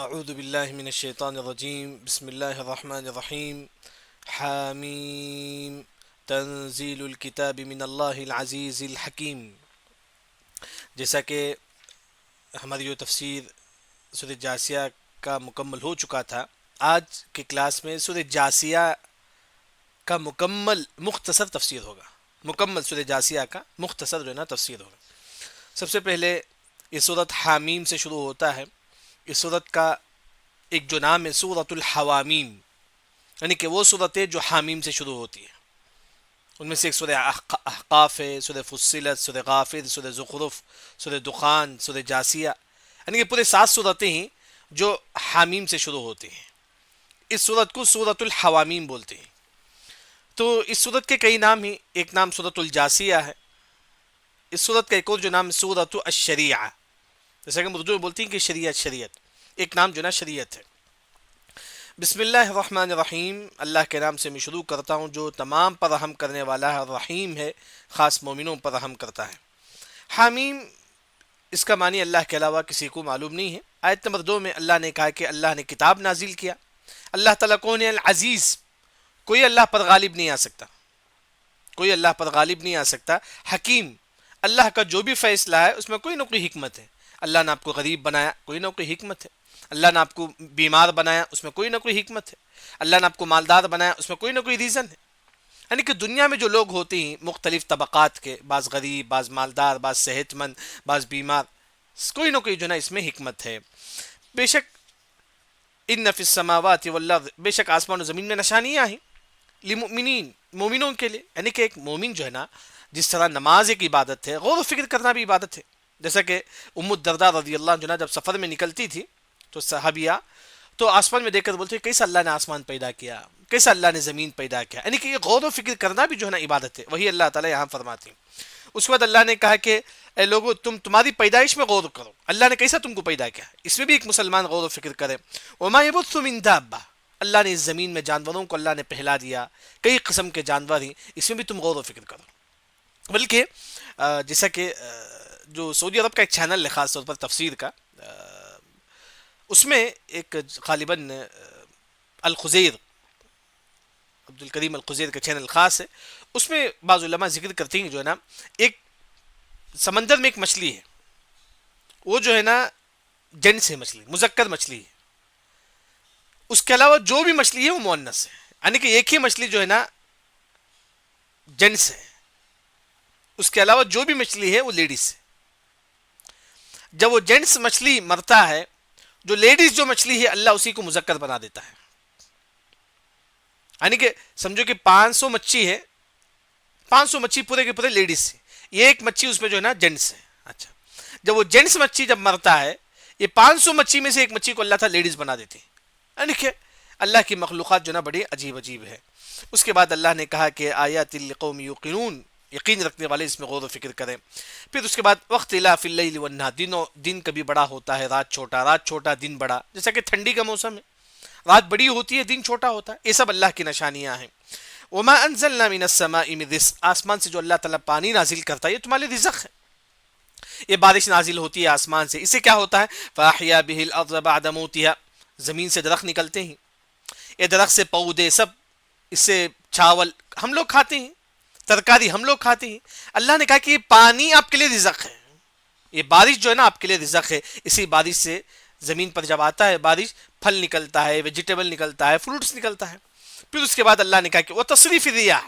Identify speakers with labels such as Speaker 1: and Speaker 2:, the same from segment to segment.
Speaker 1: اعوذ باللہ من الشیطان الرجیم بسم اللہ الرحمن الرحیم حامیم تنزیل الکتاب من اللہ العزیز الحکیم. جیسا کہ ہماری جو تفسیر سورہ جاسیہ کا مکمل ہو چکا تھا، آج کی کلاس میں سورہ جاسیہ کا مکمل مختصر تفسیر ہوگا. مکمل سورہ جاسیہ کا مختصر جو ہے نا تفسیر ہوگا. سب سے پہلے یہ سورت حامیم سے شروع ہوتا ہے. اس سورت کا ایک جو نام ہے سورت الحوامیم، یعنی کہ وہ صورتیں جو حامیم سے شروع ہوتی ہیں. ان میں سے ایک سورہ احقاف ہے، سورہ فصلت، سورہ غافر، سورہ زخرف، سورہ دخان، سورہ جاسیہ، یعنی کہ پورے 7 صورتیں ہیں جو حامیم سے شروع ہوتی ہیں. اس سورت کو سورت الحوامیم بولتے ہیں. تو اس سورت کے کئی نام ہیں. ایک نام سورت الجاسیہ ہے. اس سورت کا ایک اور جو نام ہے سورت الشریعہ، جیسا کہ ہم اردو میں بولتے ہیں کہ شریعت. ایک نام جو نا شریعت ہے. بسم اللہ الرحمن الرحیم. اللہ کے نام سے میں شروع کرتا ہوں جو تمام پر رحم کرنے والا ہے، رحیم ہے، خاص مومنوں پر رحم کرتا ہے. حامیم، اس کا معنی اللہ کے علاوہ کسی کو معلوم نہیں ہے. آیت نمبر 2 میں اللہ نے کہا کہ اللہ نے کتاب نازل کیا. اللہ تعالیٰ کون ہے؟ العزیز. کوئی اللہ پر غالب نہیں آ سکتا، کوئی اللہ پر غالب نہیں آ سکتا. حکیم، اللہ کا جو بھی فیصلہ ہے اس میں کوئی نہ کوئی حکمت ہے. اللہ نے آپ کو غریب بنایا، کوئی نہ کوئی حکمت ہے. اللہ نے آپ کو بیمار بنایا، اس میں کوئی نہ کوئی حکمت ہے. اللہ نے آپ کو مالدار بنایا، اس میں کوئی نہ کوئی ریزن ہے. یعنی کہ دنیا میں جو لوگ ہوتے ہیں مختلف طبقات کے، بعض غریب، بعض مالدار، بعض صحت مند، بعض بیمار، کوئی نہ کوئی جو نا اس میں حکمت ہے. بے شک ان فی السماوات والارض، بے شک آسمان و زمین میں نشانیاں ہیں. للمؤمنین، مومنوں کے لیے. یعنی کہ ایک مومن جو ہے نا، جس طرح نماز ایک عبادت ہے، غور و فکر کرنا بھی عبادت ہے. جیسا کہ ام الدرداء رضی اللہ عنہ جب سفر میں نکلتی تھی تو صحابیہ تو آسمان میں دیکھ کر بولتے کیسا اللہ نے آسمان پیدا کیا، کیسا اللہ نے زمین پیدا کیا. یعنی کہ یہ غور و فکر کرنا بھی جو ہے نا عبادت ہے. وہی اللہ تعالیٰ یہاں فرماتے ہیں. اس کے بعد اللہ نے کہا کہ اے لوگو، تمہاری پیدائش میں غور کرو. اللہ نے کیسا تم کو پیدا کیا، اس میں بھی ایک مسلمان غور و فکر کرے. وما یبث من دابہ، اللہ نے اس زمین میں جانوروں کو اللہ نے پھیلا دیا، کئی قسم کے جانور ہیں، اس میں بھی تم غور و فکر کرو. بلکہ جیسا کہ جو سعودی عرب کا ایک چینل ہے خاص طور پر تفسیر کا، اس میں ایک غالباً الخزیر، عبد الکریم الخزیر کا چینل خاص ہے. اس میں بعض علماء ذکر کرتے ہیں جو ہے نا، ایک سمندر میں ایک مچھلی ہے، وہ جو ہے نا جنس ہے، مچھلی مذکر مچھلی ہے. اس کے علاوہ جو بھی مچھلی ہے وہ مؤنث ہے. یعنی کہ ایک ہی مچھلی جو ہے نا جنس ہے، اس کے علاوہ جو بھی مچھلی ہے وہ لیڈیز ہے. جب وہ جنس مچھلی مرتا ہے، جو لیڈیز جو مچھلی ہے اللہ اسی کو مذکر بنا دیتا ہے. یعنی کہ سمجھو کہ 500 مچھی ہے، 500 مچھی پورے کے پورے لیڈیز ہے، یہ ایک مچھی اس میں جو ہے نا جنس ہے. اچھا، جب وہ جنس مچھی جب مرتا ہے، یہ 500 مچھی میں سے ایک مچھی کو اللہ تعالیٰ لیڈیز بنا دیتے ہیں. یعنی کہ اللہ کی مخلوقات جو نا بڑی عجیب عجیب ہے. اس کے بعد اللہ نے کہا کہ آیات لقوم یوقنون، یقین رکھنے والے اس میں غور و فکر کریں. پھر اس کے بعد واختلاف اللیل والنہار، دن کبھی بڑا ہوتا ہے، رات چھوٹا، رات چھوٹا دن بڑا. جیسا کہ ٹھنڈی کا موسم ہے، رات بڑی ہوتی ہے، دن چھوٹا ہوتا ہے. یہ سب اللہ کی نشانیاں ہیں. وما انزلنا من السماء من رزق، آسمان سے جو اللہ تعالیٰ پانی نازل کرتا ہے یہ تمہارے رزق ہے. یہ بارش نازل ہوتی ہے آسمان سے، اس سے کیا ہوتا ہے؟ فاحیا به الارض بعد موتها، زمین سے درخت نکلتے ہیں. یہ درخت سے پودے سب، اس سے چاول ہم لوگ کھاتے ہیں، ترکاری ہم لوگ کھاتے ہیں. اللہ نے کہا کہ یہ پانی آپ کے لیے رزق ہے، یہ بارش جو ہے نا آپ کے لیے رزق ہے. اسی بارش سے زمین پر جب آتا ہے بارش، پھل نکلتا ہے، ویجیٹیبل نکلتا ہے، فروٹس نکلتا ہے. پھر اس کے بعد اللہ نے کہا کہ وہ تصریف الریاح،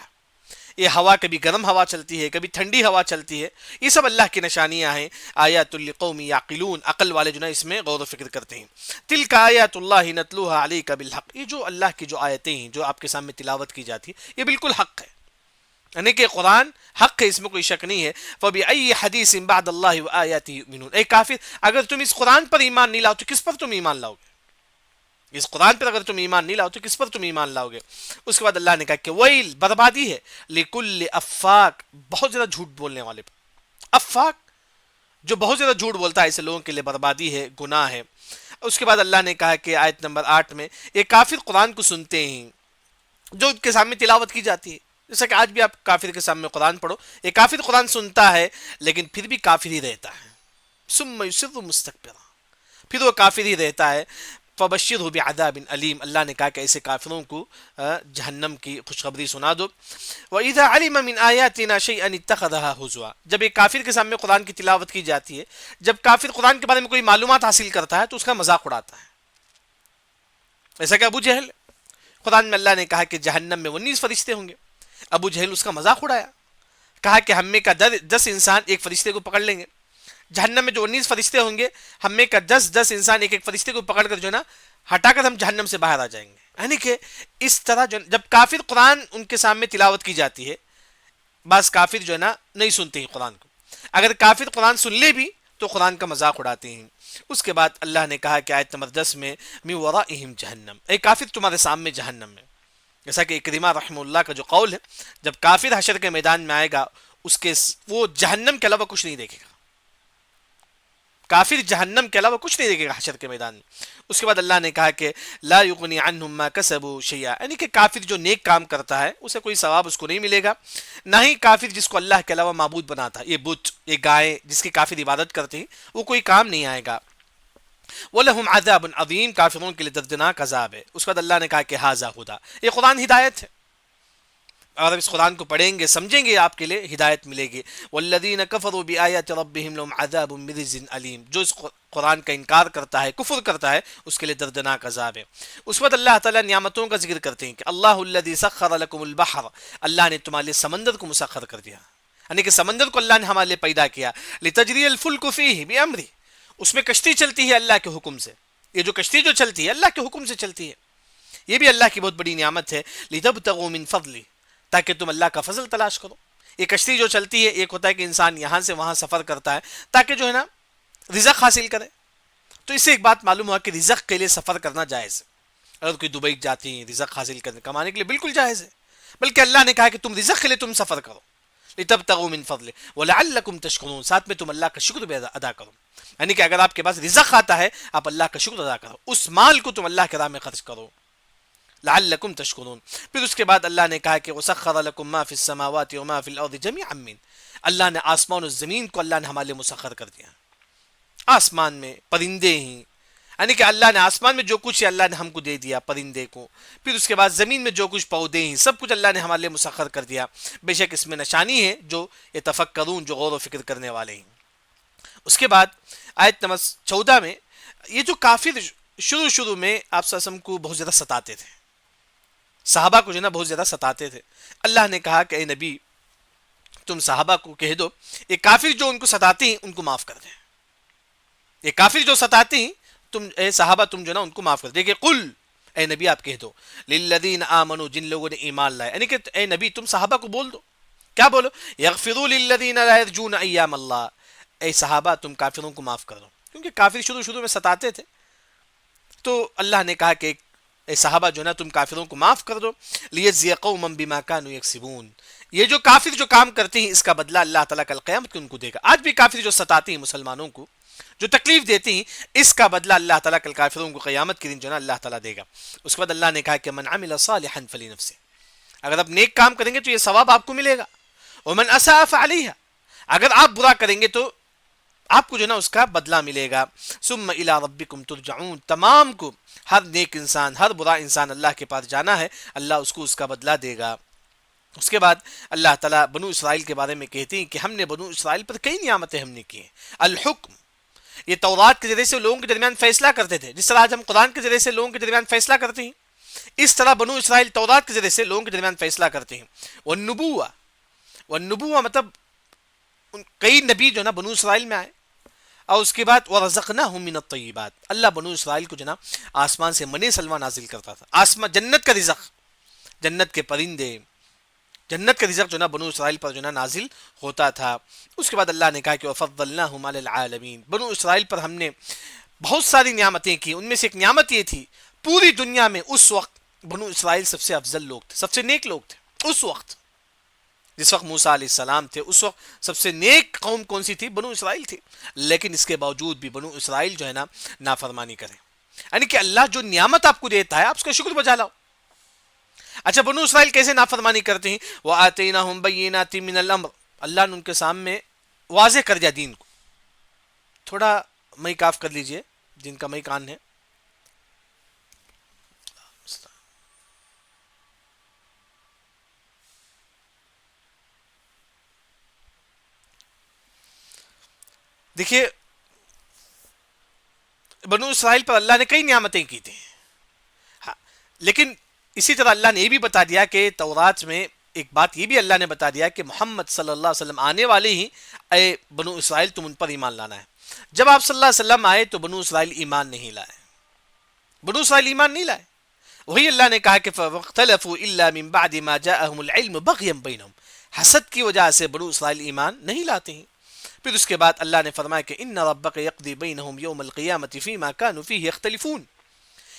Speaker 1: یہ ہوا کبھی گرم ہوا چلتی ہے، کبھی ٹھنڈی ہوا چلتی ہے. یہ سب اللہ کی نشانیاں ہیں. آیات لقوم یعقلون، عقل والے جو نا اس میں غور و فکر کرتے ہیں. تلک آیات اللہ نتلوها علیک بالحق، یہ جو اللہ کی جو آیتیں ہیں جو آپ کے سامنے تلاوت کی جاتی ہے یہ بالکل حق ہے. یعنی کہ قرآن حق ہے، اس میں کوئی شک نہیں ہے. فبأي حدیث بعد اللہ وآیاته یؤمنون، اے کافر، اگر تم اس قرآن پر ایمان نہیں لاؤ تو کس پر تم ایمان لاؤ گے؟ اس قرآن پر اگر تم ایمان نہیں لاؤ تو کس پر تم ایمان لاؤ گے؟ اس کے بعد اللہ نے کہا کہ ویل، بربادی ہے، لکل افاک، بہت زیادہ جھوٹ بولنے والے پر. افاک، جو بہت زیادہ جھوٹ بولتا ہے، ایسے لوگوں کے لیے بربادی ہے، گناہ ہے. اس کے بعد اللہ نے کہا کہ آیت نمبر 8 میں، یہ کافر قرآن کو سنتے ہیں جو ان کے سامنے تلاوت کی جاتی ہے. جیسا کہ آج بھی آپ کافر کے سامنے قرآن پڑھو، یہ کافر قرآن سنتا ہے لیکن پھر بھی کافر ہی رہتا ہے. ثم یصر مستکبرا، پھر وہ کافر ہی رہتا ہے. فبشرہ بعذاب علیم، اللہ نے کہا کہ ایسے کافروں کو جہنم کی خوشخبری سنا دو. وَإِذَا عَلِمَ مِنْ آيَاتِنَا شَيْئًا اتَّخَذَهَا هُزُوًا، جب ایک کافر کے سامنے قرآن کی تلاوت کی جاتی ہے، جب کافر قرآن کے بارے میں کوئی معلومات حاصل کرتا ہے تو اس کا مذاق اڑاتا ہے. ایسا کہ ابو جہل، قرآن میں اللہ نے کہا کہ جہنم میں 19 فرشتے ہوں گے، ابو جہل اس کا مذاق اڑایا، کہا کہ ہم میں کا 10 انسان ایک فرشتے کو پکڑ لیں گے. جہنم میں جو 19 فرشتے ہوں گے، ہم میں کا 10 انسان ایک فرشتے کو پکڑ کر جو ہے نا ہٹا کر ہم جہنم سے باہر آ جائیں گے. یعنی کہ اس طرح جب کافر قرآن ان کے سامنے تلاوت کی جاتی ہے، بعض کافر جو ہے نا نہیں سنتے ہیں قرآن کو، اگر کافر قرآن سن لے بھی تو قرآن کا مذاق اڑاتے ہیں. اس کے بعد اللہ نے کہا کہ آیت نمبر 10 میں من ورائہم جہنم، اے کافر تمہارے سامنے جہنم میں. جیسا کہ اکرمہ رحمہ اللہ کا جو قول ہے، جب کافر حشر کے میدان میں آئے گا وہ جہنم کے علاوہ کچھ نہیں دیکھے گا، کافر جہنم کے علاوہ کچھ نہیں دیکھے گا حشر کے میدان میں. اس کے بعد اللہ نے کہا کہ لا یغنی عنہم ما کسبوا شیئا، یعنی کہ کافر جو نیک کام کرتا ہے اسے کوئی ثواب اس کو نہیں ملے گا، نہ ہی کافر جس کو اللہ کے علاوہ معبود بناتا ہے، یہ بت، یہ گائے جس کی کافر عبادت کرتے ہیں، وہ کوئی کام نہیں آئے گا. وَلَهُمْ عَذَابٌ عَظِيمٌ، کافروں کے لیے دردناک عذاب ہے. اس کے بعد اللہ نے کہا کہ ھذا ھدیٰ، یہ قرآن ہدایت ہے، اگر اس قرآن کو پڑھیں گے سمجھیں گے آپ کے لیے ہدایت ملے گی. وَالَّذِينَ كَفَرُوا بِآيَاتِ رَبِّهِمْ لَهُمْ عَذَابٌ مِّن رِجْزٍ أَلِيمٌ، جو اس قرآن کا انکار کرتا ہے، کفر کرتا ہے، اس کے لیے دردناک عذاب ہے. اس وقت اللہ تعالیٰ نعمتوں کا ذکر کرتے ہیں کہ اللہ الذی سخر لکم البحر، اللہ نے تمہارے لیے سمندر کو مسخر کر دیا، یعنی کہ سمندر کو اللہ نے ہمارے لیے پیدا کیا. لتجری الفلک فیہ بامرہ، اس میں کشتی چلتی ہے اللہ کے حکم سے. یہ جو کشتی جو چلتی ہے اللہ کے حکم سے چلتی ہے، یہ بھی اللہ کی بہت بڑی نعمت ہے. لتبتغوا من فضلہ، تاکہ تم اللہ کا فضل تلاش کرو. یہ کشتی جو چلتی ہے، ایک ہوتا ہے کہ انسان یہاں سے وہاں سفر کرتا ہے تاکہ جو ہے نا رزق حاصل کرے، تو اس سے ایک بات معلوم ہوا کہ رزق کے لیے سفر کرنا جائز ہے. اگر کوئی دبئی جاتی ہے رزق حاصل کرنے کمانے کے لیے بالکل جائز ہے، بلکہ اللہ نے کہا کہ تم رزق کے لیے تم سفر کرو. لتبتغوا من فضلہ ولعلکم تشکرون، ساتھ میں تم اللہ کا شکر بھی ادا کرو، یعنی کہ اگر آپ کے پاس رزق آتا ہے آپ اللہ کا شکر ادا کرو، اس مال کو تم اللہ کے راہ میں خرچ کرو. لعلکم تشکرون. پھر اس کے بعد اللہ نے کہا کہ وسخر لکم ما فی السماوات وما فی الارض جميعا من، اللہ نے آسمان و زمین کو اللہ نے ہمارے لیے مسخر کر دیا. آسمان میں پرندے ہیں، یعنی کہ اللہ نے آسمان میں جو کچھ ہے اللہ نے ہم کو دے دیا پرندے کو. پھر اس کے بعد زمین میں جو کچھ پودے ہیں سب کچھ اللہ نے ہمارے لیے مسخر کر دیا. بے شک اس میں نشانی ہے جو یتفکرون، جو غور و فکر کرنے والے ہیں. اس کے بعد آیت نمبر 14 میں یہ جو کافر شروع میں آپ صلی اللہ علیہ وسلم کو بہت زیادہ ستاتے تھے، صحابہ کو جو نا بہت زیادہ ستاتے تھے، اللہ نے کہا کہ اے نبی تم صحابہ کو کہہ دو یہ کافر جو ان کو ستاتے ہیں ان کو معاف کر دیں. یہ کافر جو ستاتے ہیں تم اے صحابہ تم جو نا ان کو معاف کر دیں. کہ قل، اے نبی آپ کہہ دو، للذین آمنوا، جن لوگوں نے ایمان لائے، یعنی کہ اے نبی تم صحابہ کو بول دو، کیا بولو؟ یغفروا للذین لا یرجون ایام اللہ، اے صحابہ تم کافروں کو معاف کر دو، کیونکہ کافر شروع میں ستاتے تھے. تو اللہ نے کہا کہ اے صحابہ جو نا تم کافروں کو معاف کر دو. لیجزی قوما بما كانوا یکسبون، یہ جو کافر جو کام کرتے ہیں اس کا بدلہ اللہ تعالیٰ کل قیامت کو ان کو دے گا. آج بھی کافر جو ستاتے ہیں مسلمانوں کو، جو تکلیف دیتے ہیں، اس کا بدلہ اللہ تعالیٰ کل کافروں کو قیامت کے دن جو نا اللہ تعالیٰ دے گا. اس کے بعد اللہ نے کہا کہ من عمل صالحا فلنفسه، اگر آپ نیک کام کریں گے تو یہ ثواب آپ کو ملے گا. ومن اساء فعليها، اگر آپ برا کریں گے تو آپ کو جو نا اس کا بدلہ ملے گا. ثم الى ربکم ترجعون، تمام کو، ہر نیک انسان ہر برا انسان اللہ کے پاس جانا ہے، اللہ اس کو اس کا بدلہ دے گا. اس کے بعد اللہ تعالیٰ بنو اسرائیل کے بارے میں کہتے ہیں کہ ہم نے بنو اسرائیل پر کئی نعمتیں ہم نے کی ہیں. الحکم، یہ تورات کے ذریعے سے لوگوں کے درمیان فیصلہ کرتے تھے، جس طرح آج ہم قرآن کے ذریعے سے لوگوں کے درمیان فیصلہ کرتے ہیں، اس طرح بنو اسرائیل تورات کے ذریعے سے لوگوں کے درمیان فیصلہ کرتے ہیں. والنبوہ، والنبوہ مطلب کئی نبی جو نا بنو اسرائیل میں آئے. اور اس کے بعد وَرَزَقْنَاهُم مِّنَ الطَّيِّبَاتِ، اللہ بنو اسرائیل کو جو نا آسمان سے منی سلوہ نازل کرتا تھا، آسمان جنت کا رزق، جنت کے پرندے، جنت کا رزق جو نا بنو اسرائیل پر جو نا نازل ہوتا تھا. اس کے بعد اللہ نے کہا کہ وَفَضَّلْنَاهُمْ عَلَى الْعَالَمِينَ، بنو اسرائیل پر ہم نے بہت ساری نعمتیں کی. ان میں سے ایک نعمت یہ تھی پوری دنیا میں اس وقت بنو اسرائیل سب سے افضل لوگ تھے، سب سے نیک لوگ تھے. اس وقت جس وقت موسیٰ علیہ السلام تھے اس وقت سب سے نیک قوم کون سی تھی؟ بنو اسرائیل تھی. لیکن اس کے باوجود بھی بنو اسرائیل جو ہے نا نافرمانی کریں، یعنی کہ اللہ جو نعمت آپ کو دیتا ہے آپ اس کا شکر بجا لاؤ. اچھا بنو اسرائیل کیسے نافرمانی کرتے ہیں؟ وَآتَيْنَاهُمْ بَيِّنَاتٍ مِّنَ الْأَمْرِ، اللہ نے ان کے سامنے واضح کر دیا دین کو. تھوڑا مئی کاف کر لیجئے جن کا مئی کان ہے. دیکھیے بنو اسرائیل پر اللہ نے کئی نعمتیں کی تھیں، ہاں، لیکن اسی طرح اللہ نے یہ بھی بتا دیا کہ تورات میں ایک بات یہ بھی اللہ نے بتا دیا کہ محمد صلی اللہ علیہ وسلم آنے والے ہی، اے بنو اسرائیل تم ان پر ایمان لانا ہے۔ جب آپ صلی اللہ علیہ وسلم آئے تو بنو اسرائیل ایمان نہیں لائے، بنو اسرائیل ایمان نہیں لائے۔ وہی اللہ نے کہا کہ فَاخْتَلَفُوا إِلَّا مِن بَعْدِ مَا جَاءَهُمُ الْعِلْمُ بَغْيًا بَيْنَهُمْ، حسد کی وجہ سے بنو اسرائیل ایمان نہیں لاتے ہیں۔ پھر اس کے بعد اللہ نے فرمایا کہ إِنَّ رَبَّكَ يَقْضِي بَيْنَهُمْ يَوْمَ الْقِيَامَةِ فِي مَا كَانُوا فِيهِ يَخْتَلِفُونَ،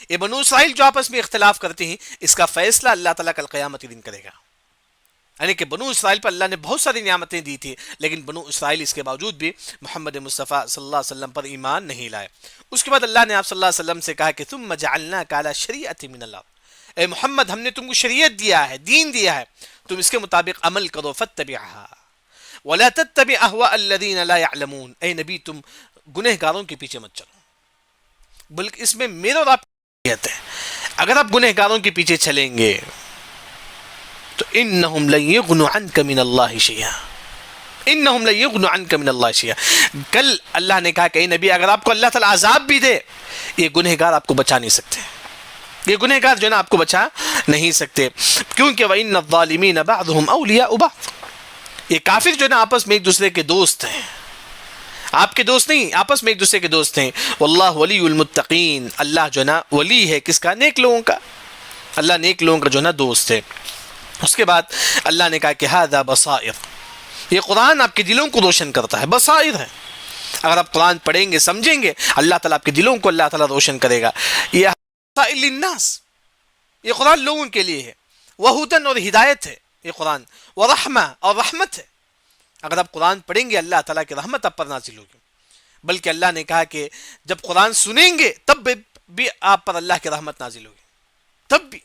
Speaker 1: یہ بنو اسرائیل جو آپس میں اختلاف کرتے ہیں اس کا فیصلہ اللہ تعالیٰ کل قیامت کے دن کرے گا۔ یعنی کہ بنو اسرائیل پر اللہ نے بہت ساری نعمتیں دی تھی، لیکن بنو اسرائیل اس کے باوجود بھی محمد مصطفیٰ صلی اللہ علیہ وسلم پر ایمان نہیں لائے۔ اس کے بعد اللہ نے آپ صلی اللہ علیہ وسلم سے کہا کہ ثم جعلناک علی شریعۃ من اللہ، اے محمد ہم نے تم کو شریعت دیا ہے، دین دیا ہے، تم اس کے مطابق عمل کرو، فاتبعها ولا تتبع اهواء الذین لا يعلمون، اے نبی تم گنہگاروں کے پیچھے مت چلو، بلکہ اس میں میرا اور آپ کی شریعت ہے۔ اگر آپ گنہگاروں کے پیچھے چلیں گے تو انہم لن یغنوا عنک من اللہ شیئا، انہم لن یغنوا عنک من اللہ شیئا، کل اللہ نے کہا کہ اے نبی اگر آپ کو اللہ تعالیٰ عذاب بھی دے یہ گنہگار آپ کو بچا نہیں سکتے، یہ گنہگار جو ہے نا آپ کو بچا نہیں سکتے، کیونکہ وَإِنَّ الظَّالِمِينَ بَعْضُهُمْ أَوْلِيَاءُ بَعْضٍ، یہ کافر جو ہے نا آپس میں ایک دوسرے کے دوست ہیں، آپ کے دوست نہیں، آپس میں ایک دوسرے کے دوست ہیں۔ واللہ ولی المتقین، اللہ جو ہے نا ولی ہے کس کا؟ نیک لوگوں کا، اللہ نیک لوگوں کا جو ہے نا دوست ہے۔ اس کے بعد اللہ نے کہا کہ ھذا بصائر، یہ قرآن آپ کے دلوں کو روشن کرتا ہے، بصائر ہے، اگر آپ قرآن پڑھیں گے سمجھیں گے اللہ تعالیٰ آپ کے دلوں کو اللہ تعالیٰ روشن کرے گا۔ یہ بصائر للناس، یہ قرآن لوگوں کے لیے ہے، وہدن اور ہدایت ہے یہ قرآن، ورحمہ اور رحمت ہے، اگر آپ قرآن پڑھیں گے اللہ تعالیٰ کی رحمت آپ پر نازل ہوگی۔ بلکہ اللہ نے کہا کہ جب قرآن سنیں گے تب بھی آپ پر اللہ کی رحمت نازل ہوگی، تب بھی،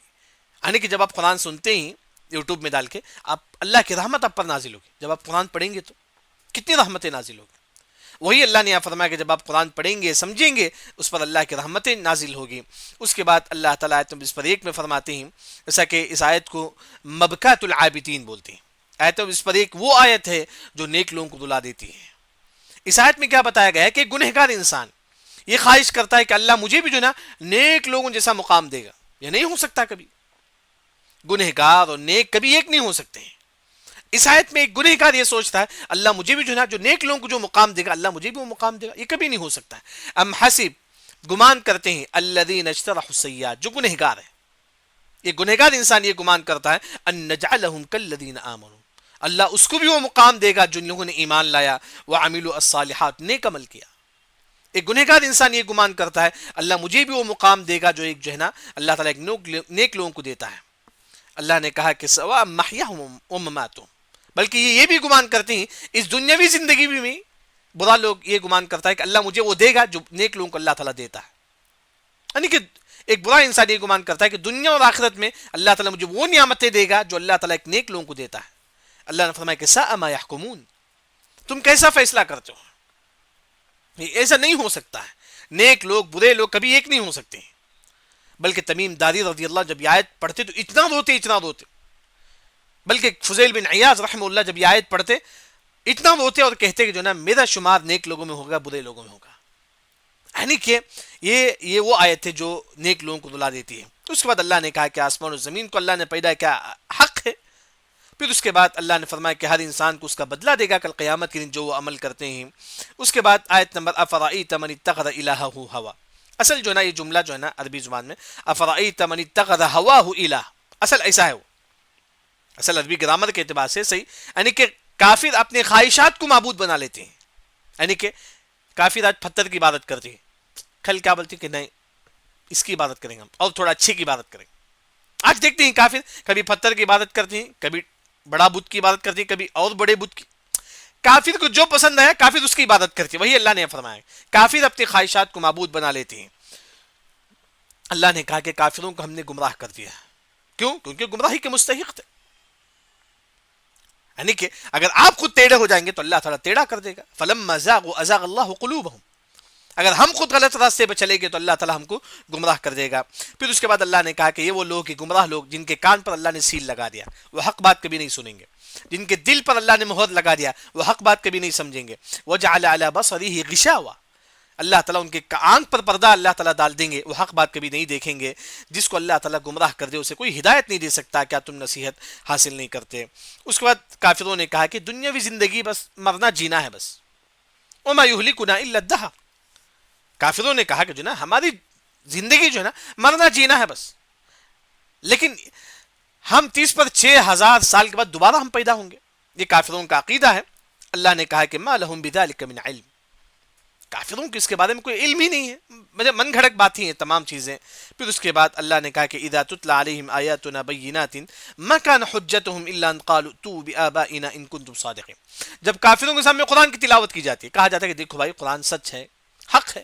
Speaker 1: یعنی کہ جب آپ قرآن سنتے ہی یوٹیوب میں ڈال کے آپ اللہ کی رحمت آپ پر نازل ہوگی، جب آپ قرآن پڑھیں گے تو کتنی رحمتیں نازل ہوگی۔ وہی اللہ نے یہاں فرمایا کہ جب آپ قرآن پڑھیں گے سمجھیں گے اس پر اللہ کی رحمتیں نازل ہوگی۔ اس کے بعد اللہ تعالیٰ آیت اس پر ایک میں فرماتے ہیں، جیسا کہ اس آیت کو مبکات العابدین بولتے ہیں، آیت اس پر ایک وہ آیت ہے جو نیک لوگوں کو رلا دیتی ہے۔ اس آیت میں کیا بتایا گیا ہے کہ گنہگار انسان یہ خواہش کرتا ہے کہ اللہ مجھے بھی جو نا نیک لوگوں جیسا مقام دے گا، یہ نہیں ہو سکتا، کبھی گنہگار اور نیک کبھی ایک نہیں ہو سکتے ہیں۔ اس آیت میں ایک گنہگار یہ سوچتا ہے اللہ مجھے بھی جو نا جو نیک لوگوں کو جو مقام دے گا اللہ مجھے بھی وہ مقام دے گا، یہ کبھی نہیں ہو سکتا ہے۔ ام حسب، گمان کرتے ہیں، الذین اجترحوا السیئات، جو گنہگار ہے، یہ گنہگار انسان یہ گمان کرتا ہے ان نجعلہم کالذین آمنوا، اللہ اس کو بھی وہ مقام دے گا جن لوگوں نے ایمان لایا، وعملوا الصالحات، نیک عمل کیا۔ ایک گنہگار انسان یہ گمان کرتا ہے اللہ مجھے بھی وہ مقام دے گا جو ایک جو ہے نا اللہ تعالیٰ ایک نیک لوگوں کو دیتا ہے۔ اللہ نے کہا کہ سواء محیاہم ومماتہم، بلکہ یہ بھی گمان کرتے ہیں اس دنیاوی زندگی میں برا لوگ یہ گمان کرتا ہے کہ اللہ مجھے وہ دے گا جو نیک لوگوں کو اللہ تعالیٰ دیتا ہے، یعنی کہ ایک برا انسان یہ گمان کرتا ہے کہ دنیا اور آخرت میں اللہ تعالیٰ مجھے وہ نعمتیں دے گا جو اللہ تعالیٰ ایک نیک لوگوں کو دیتا ہے۔ اللہ نے فرمایا کہ ساء ما یحکمون، تم کیسا فیصلہ کرتے ہو، یہ ایسا نہیں ہو سکتا ہے، نیک لوگ برے لوگ کبھی ایک نہیں ہو سکتے ہیں۔ بلکہ تمیم داری رضی اللہ جب یہ آیت پڑھتے تو اتنا روتے، بلکہ فضیل بن عیاض رحمہ اللہ جب یہ آیت پڑھتے اتنا روتے اور کہتے کہ جو نا میرا شمار نیک لوگوں میں ہوگا برے لوگوں میں ہوگا، یعنی کہ یہ وہ آیت ہے جو نیک لوگوں کو رلا دیتی ہے۔ اس کے بعد اللہ نے کہا کہ آسمان و زمین کو اللہ نے پیدا کیا حق ہے۔ پھر اس کے بعد اللہ نے فرمایا کہ ہر انسان کو اس کا بدلہ دے گا کل قیامت کے دن جو وہ عمل کرتے ہیں۔ اس کے بعد آیت نمبر افرأیت من اتخذ الہہ ہوا، اصل جو ہے نا یہ جملہ جو ہے نا عربی زبان میں افرأیت من اتخذ ہواہ الہ، اصل ایسا ہے، وہ اصل عربی گرامر کے اعتبار سے صحیح، یعنی کہ کافر اپنے خواہشات کو معبود بنا لیتے ہیں، یعنی کہ کافر آج پتھر کی عبادت کرتے ہیں، کل کیا بولتے ہیں کہ نہیں اس کی عبادت کریں گے ہم اور تھوڑا اچھے کی عبادت کریں گے۔ آج دیکھتے ہیں کافر کبھی پتھر کی عبادت کرتے ہیں، کبھی بڑا بت کی عبادت کرتے ہیں، کبھی اور بڑے بت کی، کافر کو جو پسند ہے کافر اس کی عبادت کرتے ہیں۔ وہی اللہ نے فرمایا کافر اپنے خواہشات کو معبود بنا لیتے ہیں۔ اللہ نے کہا کہ کافروں کو ہم نے گمراہ کر دیا، کیوں؟ کیونکہ گمراہی کے مستحق تھے، یعنی کہ اگر آپ خود ٹیڑھے ہو جائیں گے تو اللہ تعالیٰ ٹیڑھا کر دے گا۔ فلما زاغوا ازاغ اللہ قلوبہم، اگر ہم خود غلط راستے پہ چلے گے تو اللہ تعالیٰ ہم کو گمراہ کر دے گا۔ پھر اس کے بعد اللہ نے کہا کہ یہ وہ لوگ گمراہ لوگ جن کے کان پر اللہ نے سیل لگا دیا، وہ حق بات کبھی نہیں سنیں گے۔ جن کے دل پر اللہ نے مہر لگا دیا، وہ حق بات کبھی نہیں سمجھیں گے. وجعل علی بصرہ غشاوہ، اللہ تعالیٰ ان کے آنکھ پر پردہ اللہ تعالیٰ ڈال دیں گے، وہ حق بات کبھی نہیں دیکھیں گے. جس کو اللہ تعالیٰ گمراہ کر دے اسے کوئی ہدایت نہیں دے سکتا. کیا تم نصیحت حاصل نہیں کرتے؟ اس کے بعد کافروں نے کہا کہ دنیاوی زندگی بس مرنا جینا ہے بس. وما یہلکنا الا الدہر، کافروں نے کہا کہ جو نا ہماری زندگی جو ہے نا مرنا جینا ہے بس، لیکن ہم 30,000 سال کے بعد دوبارہ ہم پیدا ہوں گے. یہ کافروں کا عقیدہ ہے. اللہ نے کہا کہ ما لہم بذلک من علم، کافروں کو اس کے بارے میں کوئی علم ہی نہیں ہے، مجھے من گھڑک بات ہی ہیں تمام چیزیں. پھر اس کے بعد اللہ نے کہا کہ اذا تتلى علیہم آیاتنا بینات ما کان حجتهم الا ان قالوا ائتوا بآبائنا ان کنتم صادقین. جب کافروں کے سامنے قرآن کی تلاوت کی جاتی ہے، کہا جاتا ہے کہ دیکھو بھائی قرآن سچ ہے، حق ہے،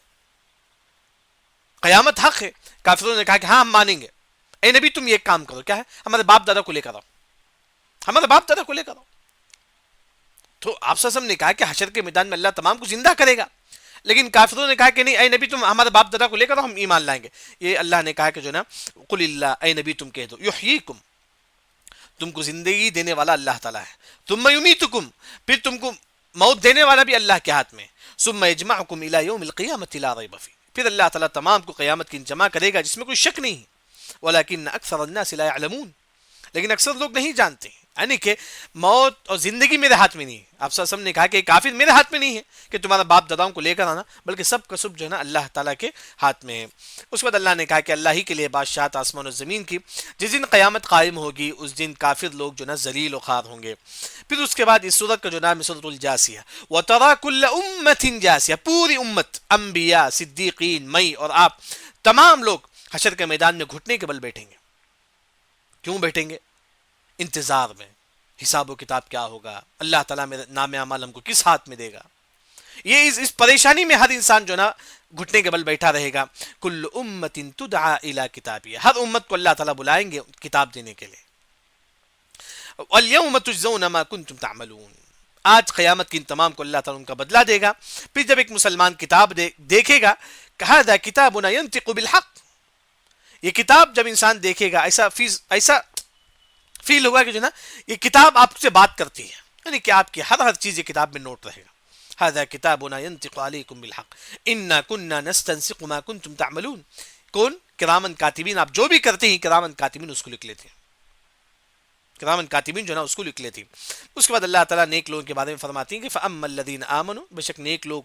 Speaker 1: قیامت حق ہے. کافروں نے کہا کہ ہاں ہم مانیں گے. اے نبی تم یہ کام کرو، کیا ہے؟ ہمارے باپ دادا کو لے کر آؤ، ہمارے باپ دادا کو لے کر آؤ. تو آپ صلی اللہ علیہ وسلم نے کہا کہ حشر کے میدان میں اللہ تمام کو زندہ کرے گا، لیکن کافروں نے کہا کہ نہیں اے نبی تم ہمارے باپ دادا کو لے کر آؤ، ہم ایمان لائیں گے. یہ اللہ نے کہا کہ جو نا قل اللہ، اے نبی تم کہہ دو یحییکم، تم کو زندگی دینے والا اللہ تعالیٰ ہے. ثم یمیتکم، پھر تم کو موت دینے والا بھی اللہ کے ہاتھ میں. ثم یجمعکم الی یوم القیامۃ لا ریب فیہ، پھر اللہ تعالیٰ تمام کو قیامت کی جمع کرے گا جس میں کوئی شک نہیں. ولکن اکثر الناس لا يعلمون، لیکن اکثر لوگ نہیں جانتے ہیں. یعنی کہ موت اور زندگی میرے ہاتھ میں نہیں ہے. آپ صلی اللہ علیہ وسلم نے کہا کہ کافر میرے ہاتھ میں نہیں ہے کہ تمہارا باپ داداؤں کو لے کر آنا، بلکہ سب کا سب جو ہے نا اللہ تعالیٰ کے ہاتھ میں ہے. اس کے بعد اللہ نے کہا کہ اللہ ہی کے لیے بادشاہت آسمان و زمین کی. جس دن قیامت قائم ہوگی اس دن کافر لوگ جو نا ذلیل و خوار ہوں گے. پھر اس کے بعد اس سورت کا جو نام ہے سورۃ الجاثیہ. وَتَرَى كُلَّ أُمَّةٍ جَاثِیَةٍ، پوری امت، انبیاء، صدیقین، میں اور آپ تمام لوگ حشر کے میدان میں گھٹنے کے بل بیٹھیں گے. کیوں بیٹھیں گے؟ انتظار میں. حساب و کتاب کیا ہوگا، اللہ تعالیٰ میں نام اعمال ہم کو کس ہاتھ میں دے گا. یہ اس پریشانی میں ہر انسان جو نا گھٹنے کے بل بیٹھا رہے گا. کل امت تدعا الی کتابیہ، ہر امت کو اللہ تعالیٰ بلائیں گے کتاب دینے کے لیے. والیوم تجزون ما کنتم تعملون، آج قیامت کی ان تمام کو اللہ تعالیٰ ان کا بدلہ دے گا. پھر جب ایک مسلمان کتاب دیکھے گا، ھذا کتابنا ینطق بالحق، یہ کتاب جب انسان دیکھے گا ایسا فیل ہوگا کہ جو نا یہ کتاب آپ سے بات کرتی ہے، یعنی کہ آپ کی ہر چیز یہ کتاب میں نوٹ رہے گا. ھذا کتابنا ینطق علیکم بالحق انا کنا نستنسخ ما کنتم تعملون. کون؟ کرامن کاتبین، آپ جو بھی کرتے ہیں کرامن کاتبین اس کو لکھ لیتے ہیں. کرامن کاتبین جو نا اس کو لکھ لیتے ہیں. اس کے بعد اللہ تعالیٰ نیک لوگوں کے بارے میں فرماتی ہیں کہ فاما الذین آمنوا، بے شک نیک لوگ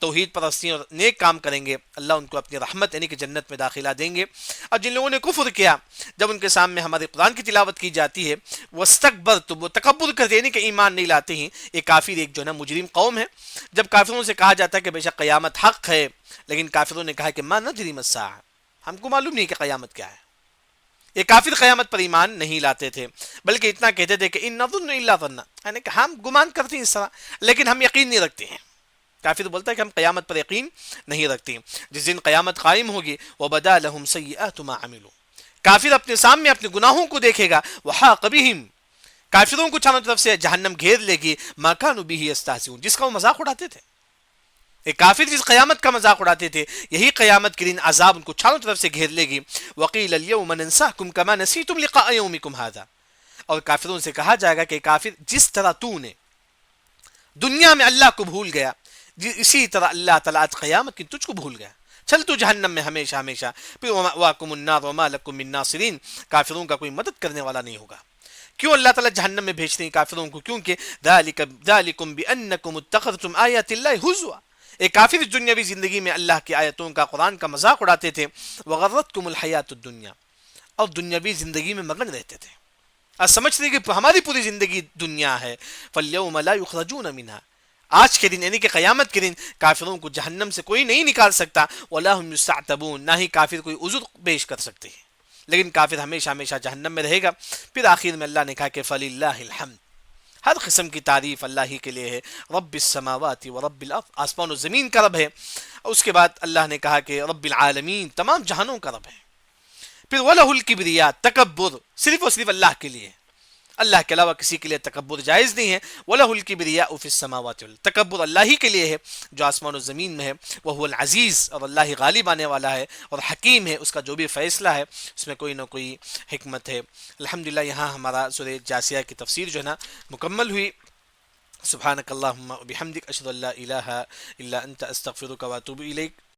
Speaker 1: توحید پرستی اور نیک کام کریں گے، اللہ ان کو اپنی رحمت یعنی کہ جنت میں داخلہ دیں گے. اور جن لوگوں نے کفر کیا، جب ان کے سامنے ہمارے قرآن کی تلاوت کی جاتی ہے، واستکبرتم، وہ تکبر کرتے یعنی کہ ایمان نہیں لاتے ہیں. یہ کافر ایک جو ہے نا مجرم قوم ہے. جب کافروں سے کہا جاتا ہے کہ بے شک قیامت حق ہے، لیکن کافروں نے کہا کہ ما ندری ما الساعہ، ہم کو معلوم نہیں کہ قیامت کیا ہے. یہ کافر قیامت پر ایمان نہیں لاتے تھے، بلکہ اتنا کہتے تھے کہ ان نظن الا ظنا، یعنی کہ ہم گمان کرتے ہیں اس طرح لیکن ہم یقین نہیں رکھتے ہیں. کافر بولتا ہے کہ ہم قیامت پر یقین نہیں رکھتے. جس دن قیامت قائم ہوگی وبدا لهم سیئات ما عملوا، کافر اپنے سامنے اپنے گناہوں کو دیکھے گا. وحاق بهم، کافروں کو چاروں طرف سے جہنم گھیر لے گی. ما كانوا به يستهزئون، جس کا وہ مذاق اڑاتے تھے. ایک کافر جس قیامت کا مذاق اڑاتے تھے، یہی قیامت کے دن عذاب ان کو چاروں طرف سے گھیر لے گی. وقیل اليوم ننساكم كما نسيتم لقاء يومكم هذا، اور کافروں سے کہا جائے گا کہ کافر جس طرح تو نے دنیا میں اللہ کو بھول گیا، اسی طرح اللہ تعالیٰ آج قیامت کی تجھ کو بھول گیا، چل تو جہنم میں ہمیشہ ہمیشہ. پھر ومأواکم النار وما لکم من ناصرین، کافروں کا کوئی مدد کرنے والا نہیں ہوگا. کیوں اللہ تعالیٰ جہنم میں بھیجتے ہیں کافروں کو؟ کیونکہ ذالکم بانکم اتخذتم آیات اللہ ہزوا، ایک کافر دنیاوی زندگی میں اللہ کی آیتوں کا قرآن کا مذاق اڑاتے تھے. وغرتکم الحیات الدنیا، اور دنیاوی زندگی میں مگن رہتے تھے، اور سمجھتے کہ ہماری پوری زندگی دنیا ہے. فالیوم لا یخرجون منہا، آج کے دن یعنی کہ قیامت کے دن کافروں کو جہنم سے کوئی نہیں نکال سکتا. ولا هم یستعتبون، نہ ہی کافر کوئی عذر پیش کر سکتے ہیں، لیکن کافر ہمیشہ ہمیشہ جہنم میں رہے گا. پھر آخر میں اللہ نے کہا کہ فللہ الحمد، ہر قسم کی تعریف اللہ ہی کے لیے ہے. رب السماوات و رب الارض، آسمان و زمین کا رب ہے. اس کے بعد اللہ نے کہا کہ رب العالمین، تمام جہانوں کا رب ہے. پھر وَلَهُ الْكِبْرِيَاء، تکبر صرف اور صرف اللہ کے لیے. اللہ کے علاوہ کسی کے لیے تکبر جائز نہیں ہے. وَلَهُ الْكِبْرِيَاءُ فِي السَّمَاوَاتِ وَالْأَرْضِ، تکبر اللہ ہی کے لیے ہے جو آسمان و زمین میں ہے. وَهُوَ الْعَزِيزُ، اور اللہ ہی غالب آنے والا ہے، اور حکیم ہے، اس کا جو بھی فیصلہ ہے اس میں کوئی نہ کوئی حکمت ہے. الحمدللہ یہاں ہمارا سورہ جاسیہ کی تفسیر جو ہے نا مکمل ہوئی. سبحانک اللہم و بحمدک، اشہد ان لا الہ الا انت، استغفرک و اتوب الیک.